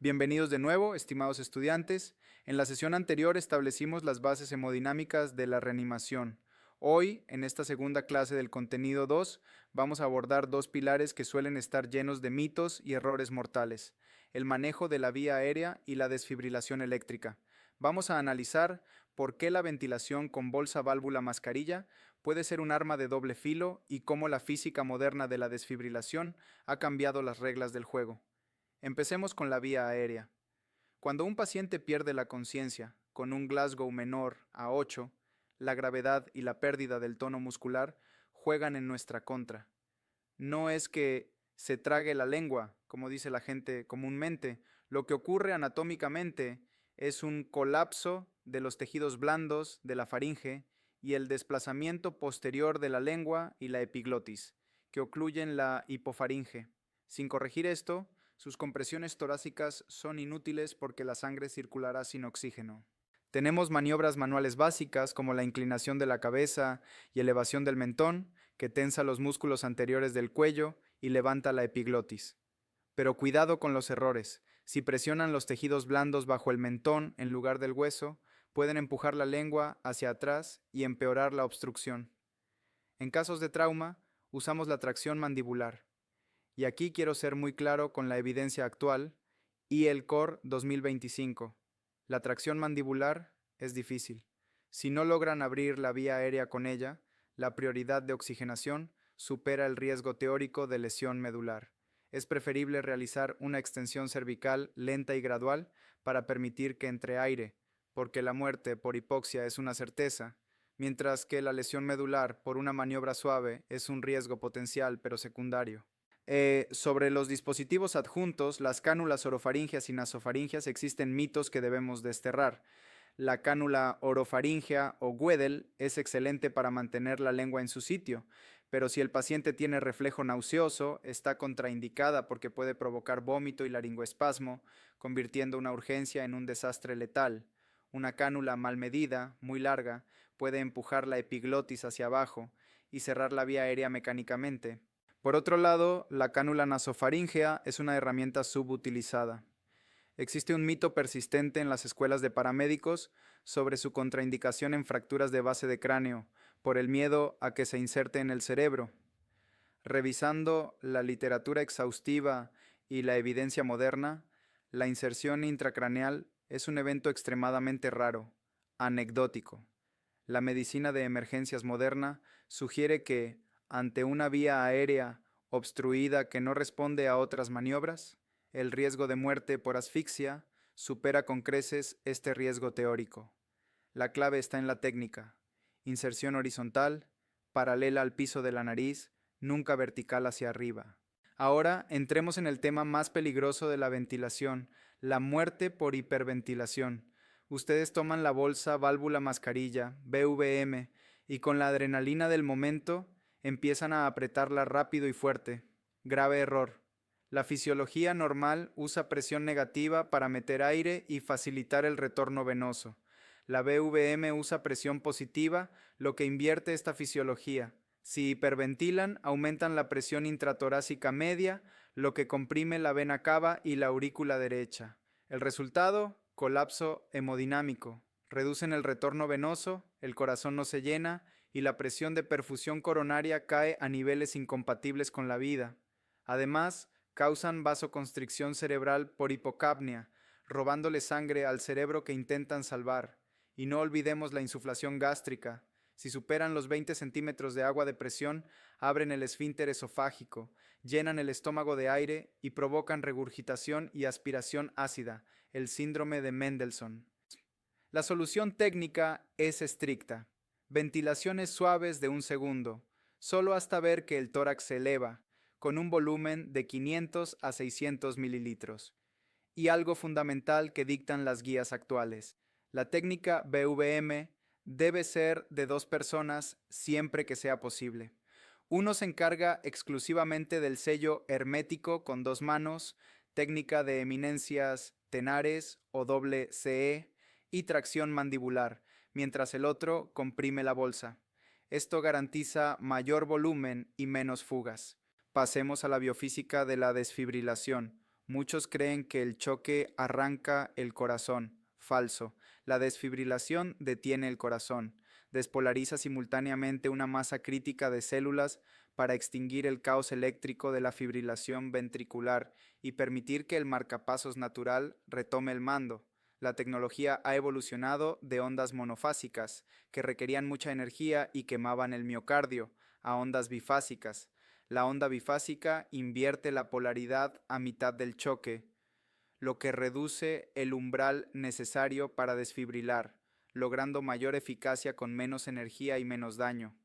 Bienvenidos de nuevo, estimados estudiantes. En la sesión anterior establecimos las bases hemodinámicas de la reanimación. Hoy, en esta segunda clase del contenido 2, vamos a abordar dos pilares que suelen estar llenos de mitos y errores mortales: el manejo de la vía aérea y la desfibrilación eléctrica. Vamos a analizar por qué la ventilación con bolsa, válvula, mascarilla puede ser un arma de doble filo y cómo la física moderna de la desfibrilación ha cambiado las reglas del juego. Empecemos con la vía aérea. Cuando un paciente pierde la conciencia con un Glasgow menor a 8, la gravedad y la pérdida del tono muscular juegan en nuestra contra. No es que se trague la lengua, como dice la gente comúnmente. Lo que ocurre anatómicamente es un colapso de los tejidos blandos de la faringe y el desplazamiento posterior de la lengua y la epiglotis, que ocluyen la hipofaringe. Sin corregir esto, sus compresiones torácicas son inútiles porque la sangre circulará sin oxígeno. Tenemos maniobras manuales básicas como la inclinación de la cabeza y elevación del mentón, que tensa los músculos anteriores del cuello y levanta la epiglotis. Pero cuidado con los errores. Si presionan los tejidos blandos bajo el mentón en lugar del hueso, pueden empujar la lengua hacia atrás y empeorar la obstrucción. En casos de trauma, usamos la tracción mandibular. Y aquí quiero ser muy claro con la evidencia actual y el COR 2025. La tracción mandibular es difícil. Si no logran abrir la vía aérea con ella, la prioridad de oxigenación supera el riesgo teórico de lesión medular. Es preferible realizar una extensión cervical lenta y gradual para permitir que entre aire, porque la muerte por hipoxia es una certeza, mientras que la lesión medular por una maniobra suave es un riesgo potencial pero secundario. Sobre los dispositivos adjuntos, las cánulas orofaringeas y nasofaringeas, existen mitos que debemos desterrar. La cánula orofaringea o Weddell es excelente para mantener la lengua en su sitio, pero si el paciente tiene reflejo nauseoso, está contraindicada porque puede provocar vómito y laringoespasmo, convirtiendo una urgencia en un desastre letal. Una cánula mal medida, muy larga, puede empujar la epiglotis hacia abajo y cerrar la vía aérea mecánicamente. Por otro lado, la cánula nasofaríngea es una herramienta subutilizada. Existe un mito persistente en las escuelas de paramédicos sobre su contraindicación en fracturas de base de cráneo, por el miedo a que se inserte en el cerebro. Revisando la literatura exhaustiva y la evidencia moderna, la inserción intracraneal es un evento extremadamente raro, anecdótico. La medicina de emergencias moderna sugiere que, ante una vía aérea obstruida que no responde a otras maniobras, el riesgo de muerte por asfixia supera con creces este riesgo teórico. La clave está en la técnica: inserción horizontal, paralela al piso de la nariz, nunca vertical hacia arriba. Ahora entremos en el tema más peligroso de la ventilación: la muerte por hiperventilación. Ustedes toman la bolsa, válvula, mascarilla, BVM, y con la adrenalina del momento empiezan a apretarla rápido y fuerte. Grave error. La fisiología normal usa presión negativa para meter aire y facilitar el retorno venoso. La BVM usa presión positiva, lo que invierte esta fisiología. Si hiperventilan, aumentan la presión intratorácica media, lo que comprime la vena cava y la aurícula derecha. El resultado: colapso hemodinámico. Reducen el retorno venoso, el corazón no se llena y la presión de perfusión coronaria cae a niveles incompatibles con la vida. Además, causan vasoconstricción cerebral por hipocapnia, robándole sangre al cerebro que intentan salvar. Y no olvidemos la insuflación gástrica. Si superan los 20 centímetros de agua de presión, abren el esfínter esofágico, llenan el estómago de aire y provocan regurgitación y aspiración ácida, el síndrome de Mendelssohn. La solución técnica es estricta: ventilaciones suaves de 1 segundo, solo hasta ver que el tórax se eleva, con un volumen de 500 a 600 mililitros. Y algo fundamental que dictan las guías actuales: la técnica BVM debe ser de 2 personas siempre que sea posible. Uno se encarga exclusivamente del sello hermético con 2 manos, técnica de eminencias tenares o doble CE, y tracción mandibular, mientras el otro comprime la bolsa. Esto garantiza mayor volumen y menos fugas. Pasemos a la biofísica de la desfibrilación, Muchos creen que el choque arranca el corazón. Falso. La desfibrilación detiene el corazón. Despolariza simultáneamente una masa crítica de células para extinguir el caos eléctrico de la fibrilación ventricular y permitir que el marcapasos natural retome el mando. La tecnología ha evolucionado de ondas monofásicas, que requerían mucha energía y quemaban el miocardio, a ondas bifásicas. La onda bifásica invierte la polaridad a mitad del choque, lo que reduce el umbral necesario para desfibrilar, logrando mayor eficacia con menos energía y menos daño.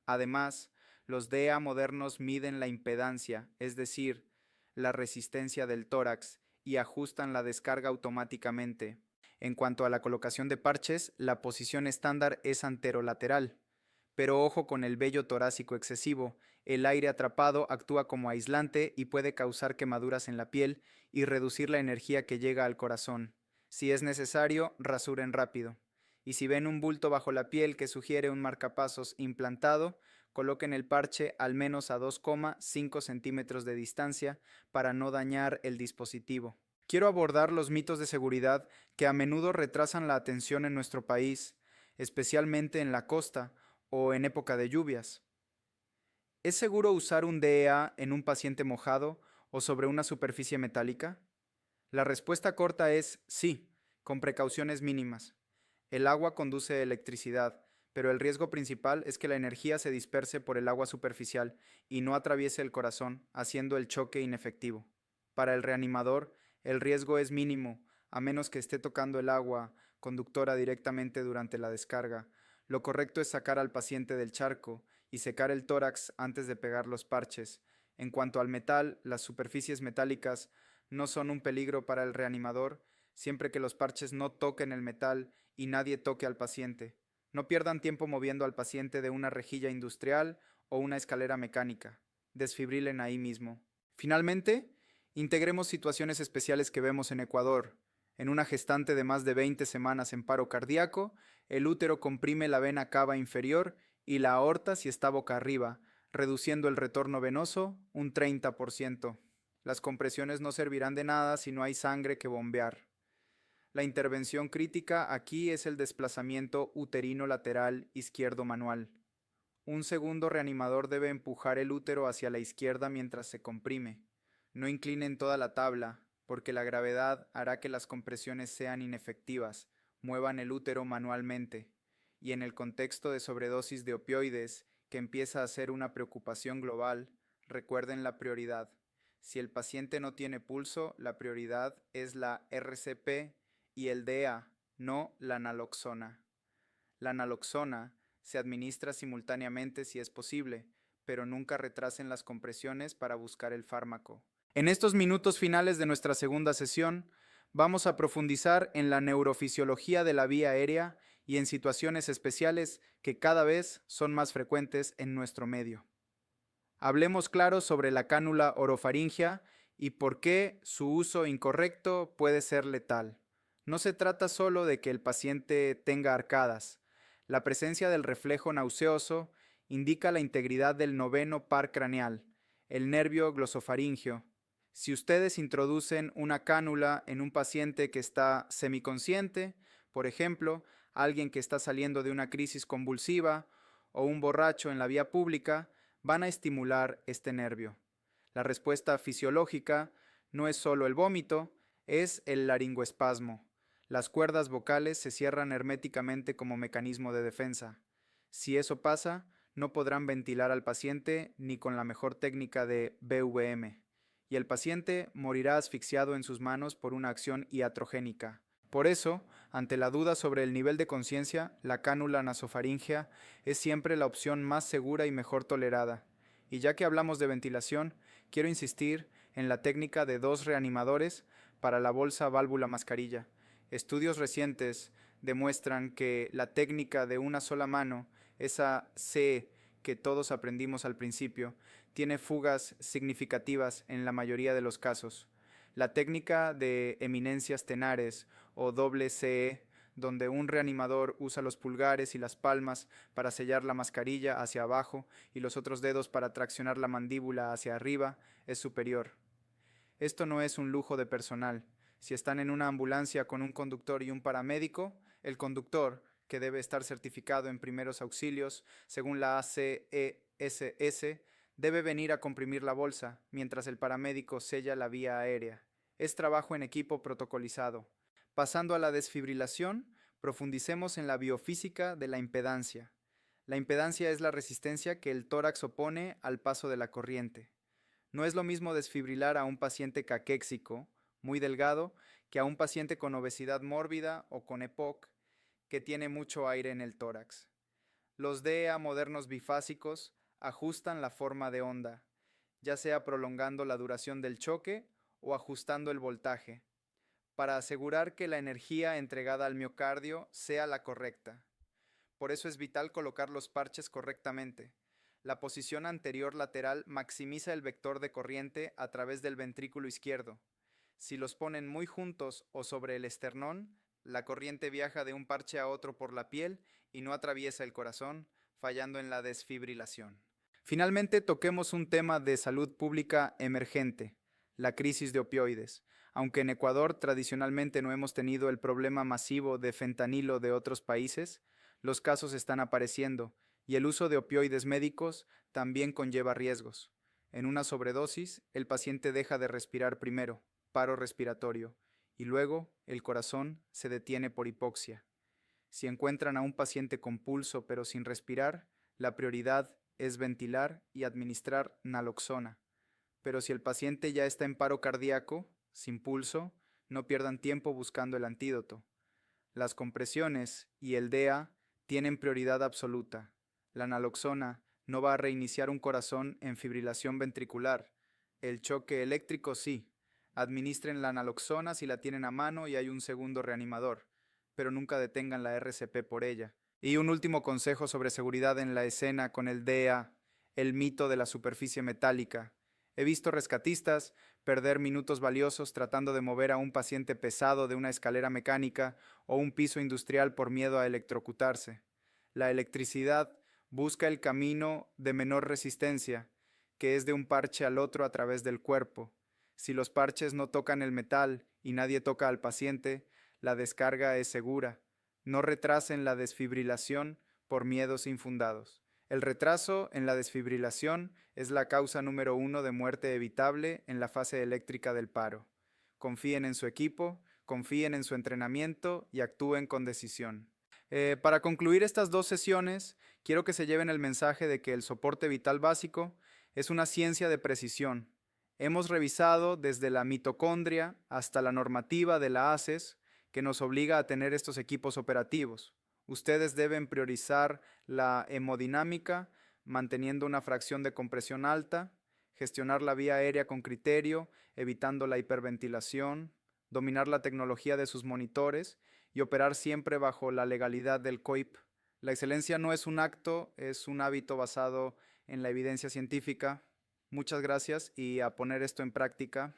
Además, los DEA modernos miden la impedancia, es decir, la resistencia del tórax, y ajustan la descarga automáticamente. En cuanto a la colocación de parches, la posición estándar es anterolateral. Pero ojo con el vello torácico excesivo. El aire atrapado actúa como aislante y puede causar quemaduras en la piel y reducir la energía que llega al corazón. Si es necesario, rasuren rápido. Y si ven un bulto bajo la piel que sugiere un marcapasos implantado, coloquen el parche al menos a 2,5 centímetros de distancia para no dañar el dispositivo. Quiero abordar los mitos de seguridad que a menudo retrasan la atención en nuestro país, especialmente en la costa o en época de lluvias. ¿Es seguro usar un DEA en un paciente mojado o sobre una superficie metálica? La respuesta corta es sí, con precauciones mínimas. El agua conduce electricidad, pero el riesgo principal es que la energía se disperse por el agua superficial y no atraviese el corazón, haciendo el choque inefectivo. Para el reanimador, el riesgo es mínimo, a menos que esté tocando el agua conductora directamente durante la descarga. Lo correcto es sacar al paciente del charco y secar el tórax antes de pegar los parches. En cuanto al metal, las superficies metálicas no son un peligro para el reanimador, siempre que los parches no toquen el metal y nadie toque al paciente. No pierdan tiempo moviendo al paciente de una rejilla industrial o una escalera mecánica. Desfibrilen ahí mismo. Finalmente, integremos situaciones especiales que vemos en Ecuador. En una gestante de más de 20 semanas en paro cardíaco, el útero comprime la vena cava inferior y la aorta si está boca arriba, reduciendo el retorno venoso un 30%. Las compresiones no servirán de nada si no hay sangre que bombear. La intervención crítica aquí es el desplazamiento uterino lateral izquierdo manual. Un segundo reanimador debe empujar el útero hacia la izquierda mientras se comprime. No inclinen toda la tabla, porque la gravedad hará que las compresiones sean inefectivas. Muevan el útero manualmente. Y en el contexto de sobredosis de opioides, que empieza a ser una preocupación global, recuerden la prioridad. Si el paciente no tiene pulso, la prioridad es la RCP y el DEA, no la naloxona. La naloxona se administra simultáneamente si es posible, pero nunca retrasen las compresiones para buscar el fármaco. En estos minutos finales de nuestra segunda sesión, vamos a profundizar en la neurofisiología de la vía aérea y en situaciones especiales que cada vez son más frecuentes en nuestro medio. Hablemos claro sobre la cánula orofaringia y por qué su uso incorrecto puede ser letal. No se trata solo de que el paciente tenga arcadas. La presencia del reflejo nauseoso indica la integridad del noveno par craneal, el nervio glosofaringio. Si ustedes introducen una cánula en un paciente que está semiconsciente, por ejemplo, alguien que está saliendo de una crisis convulsiva o un borracho en la vía pública, van a estimular este nervio. La respuesta fisiológica no es solo el vómito, es el laringoespasmo. Las cuerdas vocales se cierran herméticamente como mecanismo de defensa. Si eso pasa, no podrán ventilar al paciente ni con la mejor técnica de BVM, y el paciente morirá asfixiado en sus manos por una acción iatrogénica. Por eso, ante la duda sobre el nivel de conciencia, la cánula nasofaringea es siempre la opción más segura y mejor tolerada. Y ya que hablamos de ventilación, quiero insistir en la técnica de 2 reanimadores para la bolsa válvula mascarilla. Estudios recientes demuestran que la técnica de una sola mano, esa C que todos aprendimos al principio, tiene fugas significativas en la mayoría de los casos. La técnica de eminencias tenares o doble CE, donde un reanimador usa los pulgares y las palmas para sellar la mascarilla hacia abajo y los otros dedos para traccionar la mandíbula hacia arriba, es superior. Esto no es un lujo de personal. Si están en una ambulancia con un conductor y un paramédico, el conductor, que debe estar certificado en primeros auxilios según la ACESS, debe venir a comprimir la bolsa, mientras el paramédico sella la vía aérea. Es trabajo en equipo protocolizado. Pasando a la desfibrilación, profundicemos en la biofísica de la impedancia. La impedancia es la resistencia que el tórax opone al paso de la corriente. No es lo mismo desfibrilar a un paciente caquéxico, muy delgado, que a un paciente con obesidad mórbida o con EPOC, que tiene mucho aire en el tórax. Los DEA modernos bifásicos ajustan la forma de onda, ya sea prolongando la duración del choque o ajustando el voltaje, para asegurar que la energía entregada al miocardio sea la correcta. Por eso es vital colocar los parches correctamente. La posición anterior lateral maximiza el vector de corriente a través del ventrículo izquierdo. Si los ponen muy juntos o sobre el esternón, la corriente viaja de un parche a otro por la piel y no atraviesa el corazón, fallando en la desfibrilación. Finalmente, toquemos un tema de salud pública emergente, la crisis de opioides. Aunque en Ecuador tradicionalmente no hemos tenido el problema masivo de fentanilo de otros países, los casos están apareciendo y el uso de opioides médicos también conlleva riesgos. En una sobredosis, el paciente deja de respirar primero, paro respiratorio, y luego el corazón se detiene por hipoxia. Si encuentran a un paciente con pulso pero sin respirar, la prioridad es ventilar y administrar naloxona. Pero si el paciente ya está en paro cardíaco, sin pulso, no pierdan tiempo buscando el antídoto. Las compresiones y el DEA tienen prioridad absoluta. La naloxona no va a reiniciar un corazón en fibrilación ventricular. El choque eléctrico sí. Administren la naloxona si la tienen a mano y hay un segundo reanimador, pero nunca detengan la RCP por ella. Y un último consejo sobre seguridad en la escena con el DEA, el mito de la superficie metálica. He visto rescatistas perder minutos valiosos tratando de mover a un paciente pesado de una escalera mecánica o un piso industrial por miedo a electrocutarse. La electricidad busca el camino de menor resistencia, que es de un parche al otro a través del cuerpo. Si los parches no tocan el metal y nadie toca al paciente, la descarga es segura. No retrasen la desfibrilación por miedos infundados. El retraso en la desfibrilación es la causa número 1 de muerte evitable en la fase eléctrica del paro. Confíen en su equipo, confíen en su entrenamiento y actúen con decisión. Para concluir estas 2 sesiones, quiero que se lleven el mensaje de que el soporte vital básico es una ciencia de precisión. Hemos revisado desde la mitocondria hasta la normativa de la ACES que nos obliga a tener estos equipos operativos. Ustedes deben priorizar la hemodinámica, manteniendo una fracción de compresión alta, gestionar la vía aérea con criterio, evitando la hiperventilación, dominar la tecnología de sus monitores y operar siempre bajo la legalidad del COIP. La excelencia no es un acto, es un hábito basado en la evidencia científica. Muchas gracias y a poner esto en práctica.